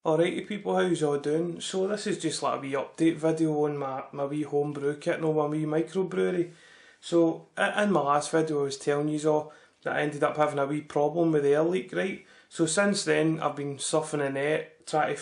Alrighty people, how's all doing? So this is just like a wee update video on my wee homebrew kit and my wee microbrewery. So in my last video I was telling you all that I ended up having a wee problem with the air leak, right? So since then I've been surfing the net, trying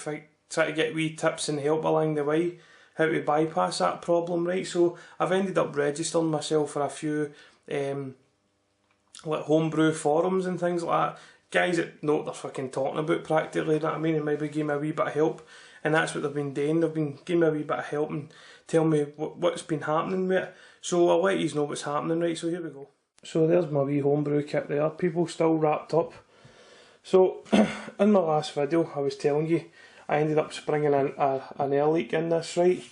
to get wee tips and help along the way, how to bypass that problem, right? So I've ended up registering myself for a few like homebrew forums and things like that. Guys that know what they're fucking talking about practically, you know what I mean, and maybe give me a wee bit of help, and that's what they've been doing. They've been giving me a wee bit of help and tell me what's been happening with it. So I'll let you know what's happening, right? So here we go. So there's my wee homebrew kit there, people, still wrapped up. So in my last video I was telling you I ended up springing an air leak in this, right?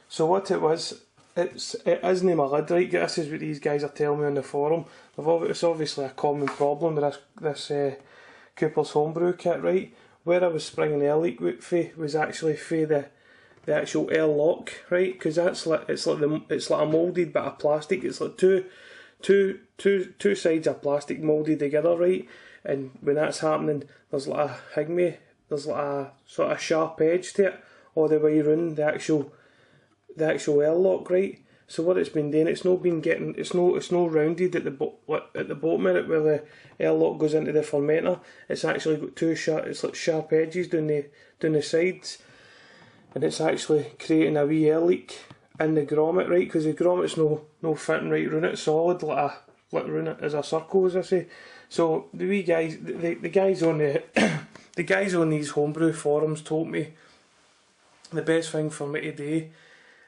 So what it was, it isn't my lid, right? This is what these guys are telling me on the forum. It's obviously a common problem with this Cooper's homebrew kit, right? Where I was springing the air leak was actually for the actual air lock, right? Because it's like a moulded bit of plastic. It's like two sides of plastic moulded together, right? And when that's happening, there's like there's like a sort of sharp edge to it all the way around the actual airlock, right? So what it's been doing, it's not rounded at the bottom of it where the airlock goes into the fermenter. It's actually got it's like sharp edges down the sides, and it's actually creating a wee air leak in the grommet, right? Because the grommet's no fitting right around it, solid like around it as a circle, as I say. So the wee guys, the guys on the guys on these homebrew forums told me the best thing for me to do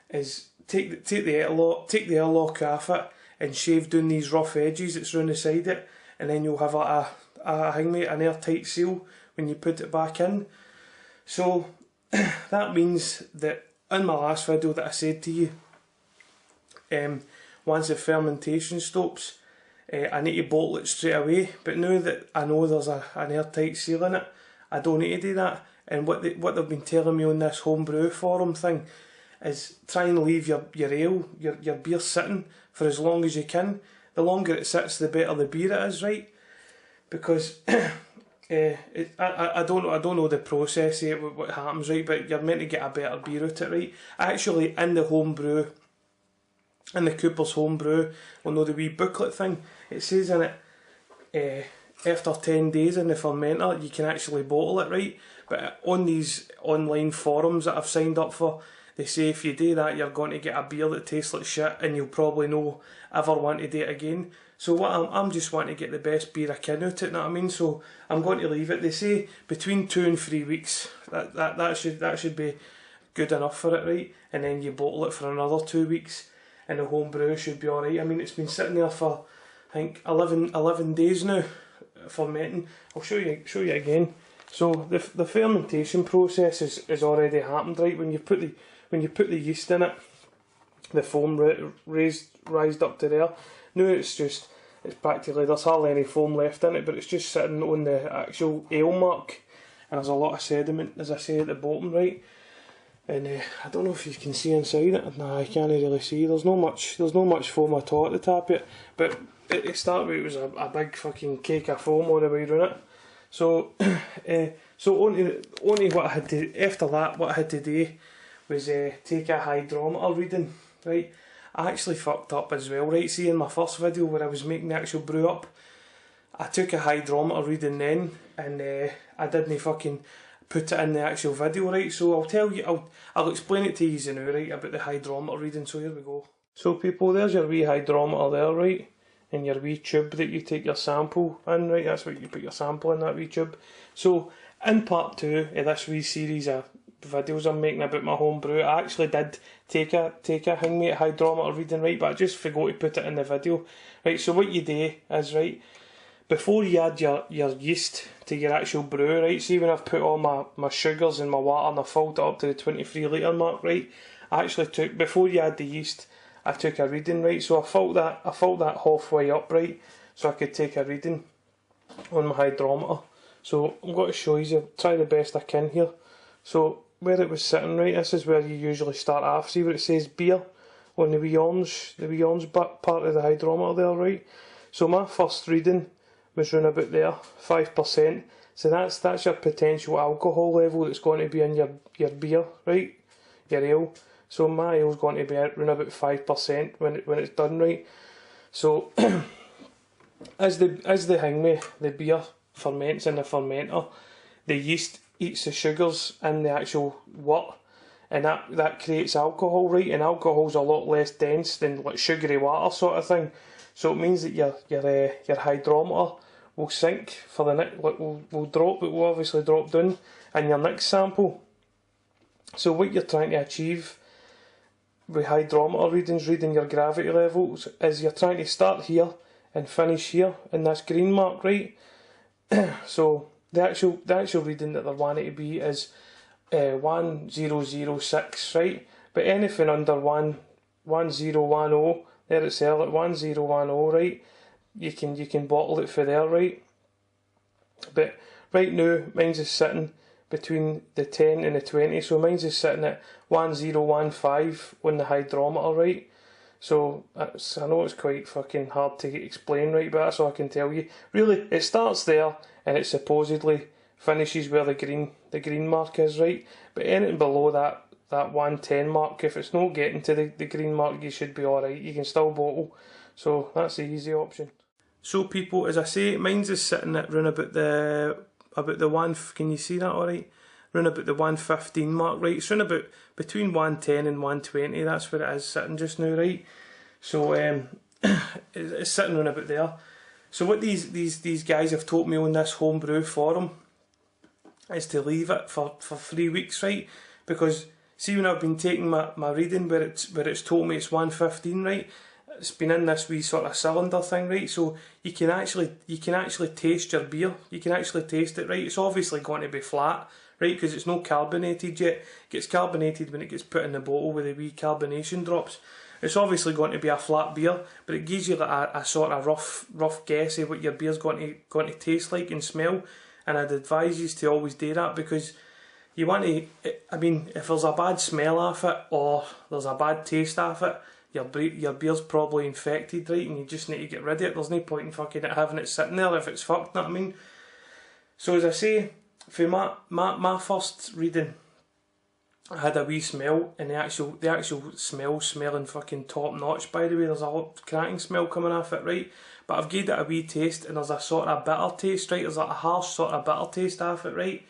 is take the airlock off it and shave down these rough edges that's round the side of it, and then you'll have an airtight seal when you put it back in. So that means that in my last video that I said to you, once the fermentation stops, I need to bottle it straight away. But now that I know there's an airtight seal in it, I don't need to do that. And what they've been telling me on this homebrew forum thing is try and leave your beer sitting for as long as you can. The longer it sits, the better the beer it is, right? Because I don't know the process of what happens, right? But you're meant to get a better beer out of it, right? Actually, in the homebrew, in the Cooper's homebrew, well, no, the wee booklet thing, it says in it, after 10 days in the fermenter, you can actually bottle it, right? But on these online forums that I've signed up for, they say if you do that, you're going to get a beer that tastes like shit, and you'll probably no ever want to do it again. So what I'm just wanting to get the best beer I can out of it, you know what I mean? So I'm going to leave it. They say between 2 and 3 weeks. That should be good enough for it, right? And then you bottle it for another 2 weeks, and the homebrew should be alright. I mean, it's been sitting there for I think 11 days now, fermenting. I'll show you again. So the fermentation process is already happened, right? When you put the yeast in it, the foam rised up to there. Now it's practically, there's hardly any foam left in it, but it's just sitting on the actual ale mark, and there's a lot of sediment, as I say, at the bottom, right? And I don't know if you can see inside it. Nah, I can't really see. There's no much foam at all at the top of it. But at the start, it was a big fucking cake of foam all the way around it. So, only what I had to, after that, what I had to do was take a hydrometer reading, right? I actually fucked up as well, right? See, in my first video where I was making the actual brew up, I took a hydrometer reading then, and I didn't fucking put it in the actual video, right? So I'll tell you, I'll explain it to you now, right, about the hydrometer reading. So here we go. So people, there's your wee hydrometer there, right? And your wee tube that you take your sample in, right? That's what you put your sample in, that wee tube. So in part 2 of this wee series of videos I'm making about my homebrew, I actually did take a hangmate hydrometer reading, right? But I just forgot to put it in the video, right? So what you do is, right, before you add your yeast to your actual brew, right, see when I've put all my sugars and my water and I filled it up to the 23 litre mark, right, I actually took, before you add the yeast, I took a reading, right, so I filled that halfway up, right, so I could take a reading on my hydrometer. So I'm going to show you, try the best I can here. So where it was sitting, right, this is where you usually start off. See where it says beer on the wee orange part of the hydrometer there, right? So my first reading was round about there, 5%. So that's your potential alcohol level that's going to be in your beer, right? Your ale. So my ale's going to be around about 5% when it's done, right? So as the beer ferments in the fermenter, the yeast eats the sugars in the actual wort, and that creates alcohol, right? And alcohol's a lot less dense than like sugary water sort of thing. So it means that your hydrometer will sink for the next, like will drop, but will obviously drop down in your next sample. So what you're trying to achieve with hydrometer readings, reading your gravity levels, is you're trying to start here and finish here in this green mark, right? So the actual reading that they're wanting to be is 1006, right? But anything under 1010, there it's there, like 1010, right? You can bottle it for there, right? But right now mine's is sitting between the 10 and the 20, so mine's is sitting at 1015 on the hydrometer, right? So I know it's quite fucking hard to explain, right, but that's all I can tell you. Really, it starts there and it supposedly finishes where the green mark is, right? But anything below that 110 mark, if it's not getting to the green mark, you should be alright. You can still bottle. So that's the easy option. So people, as I say, mine's is sitting at round about the one, can you see that alright? Round about the 115 mark, right? It's round about between 110 and 120, that's where it is sitting just now, right? So it's sitting round about there. So what these guys have told me on this homebrew forum is to leave it for 3 weeks, right? Because see, when I've been taking my reading where it's told me it's 115, right? It's been in this wee sort of cylinder thing, right? So you can actually taste your beer. You can actually taste it, right? It's obviously going to be flat, right? Because it's not carbonated yet. It gets carbonated when it gets put in the bottle with the wee carbonation drops. It's obviously going to be a flat beer, but it gives you like a sort of rough guess of what your beer's going to taste like and smell. And I'd advise you to always do that, because you want to, I mean, if there's a bad smell off it or there's a bad taste off it, your beer's probably infected, right, and you just need to get rid of it. There's no point in fucking having it sitting there if it's fucked, know what I mean? So as I say, for my first reading, I had a wee smell, and the actual smelling fucking top notch, by the way. There's a lot cracking smell coming off it, right? But I've given it a wee taste, and there's a sort of bitter taste, right? There's like a harsh sort of bitter taste off it, right?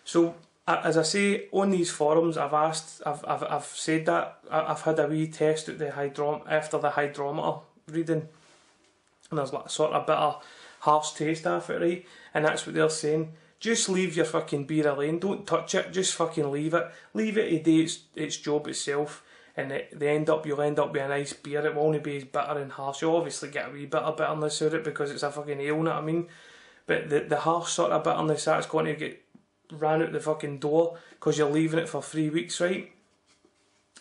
So as I say, on these forums, I've said that I've had a wee test at after the hydrometer reading, and there's like a sort of bitter, harsh taste off it, right? And that's what they're saying. Just leave your fucking beer alone. Don't touch it. Just fucking leave it. Leave it to do its job itself, and you'll end up with a nice beer. It will only be as bitter and harsh. You'll obviously get a wee bit of bitterness out of it because it's a fucking ale, know what I mean? But the harsh sort of bitterness, that's going to get ran out the fucking door because you're leaving it for 3 weeks, right?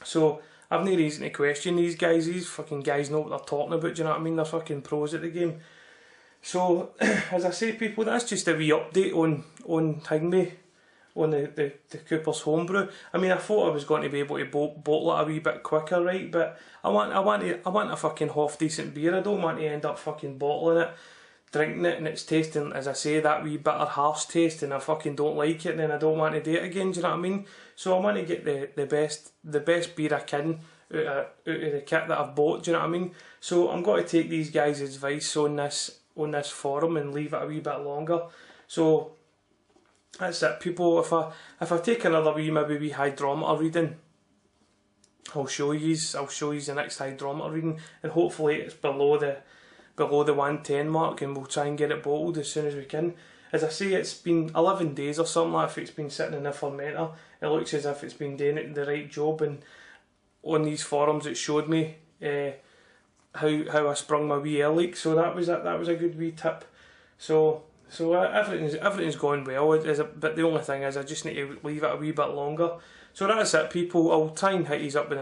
So I've no reason to question these guys. These fucking guys know what they're talking about, do you know what I mean? They're fucking pros at the game. So as I say, people, that's just a wee update on Higme, on the Cooper's homebrew. I mean, I thought I was going to be able to bottle it a wee bit quicker, right? But I want a fucking half decent beer. I don't want to end up fucking bottling it, drinking it, and it's tasting, as I say, that wee bitter harsh taste, and I fucking don't like it, and then I don't want to do it again, do you know what I mean? So I want to get the best beer I can out of the kit that I've bought, do you know what I mean? So I'm going to take these guys' advice on this forum and leave it a wee bit longer. So that's it, people. If I take another maybe hydrometer reading, I'll show you the next hydrometer reading, and hopefully it's below the 110 mark, and we'll try and get it bottled as soon as we can. As I say, it's been 11 days or something like that. If it's been sitting in the fermenter, it looks as if it's been doing it the right job, and on these forums it showed me how I sprung my wee air leak, so that was a good wee tip. So everything's going well, but the only thing is I just need to leave it a wee bit longer. So that's it, people. I'll try and hit these up with